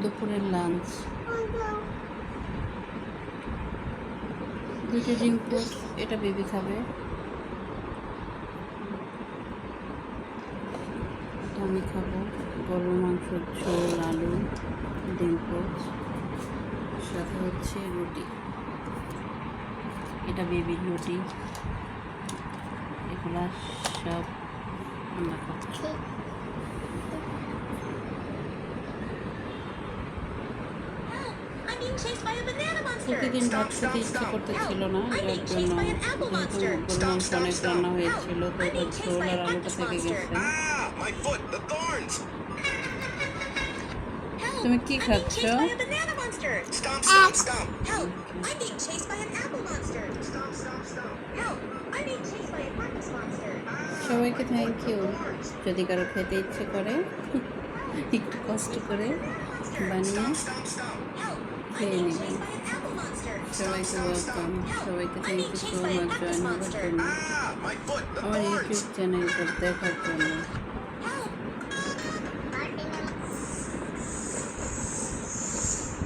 দুপুরের লাঞ্চ, দুটো ডিম পোস্ট, এটা বেবি খাবে, এটা আমি খাবো। গরুর মাংসের ঝোল, আলু, ডিম পোস্ট, সাথে হচ্ছে রুটি, এটা বেবির রুটি, এগুলা সব আমরা খাবো। প্রতিদিন ভাত খেতে ইচ্ছে করতেছিল না, যার জন্য যেহেতু গরুর মাংস অনেক রান্না হয়েছিল তো ওটার ঝোল আর আলুটা থেকে গেছে। তুমি কি খাচ্ছ? সবাইকে থ্যাংক ইউ। যদি কারো খেতে ইচ্ছে করে একটু কষ্ট করে বানিয়ে খেয়ে নেবেন। সবাইকে ওয়েলকাম, সবাইকে thank you so much join হওয়ার জন্য, আমার ইউটিউব চ্যানেলটা দেখার জন্য।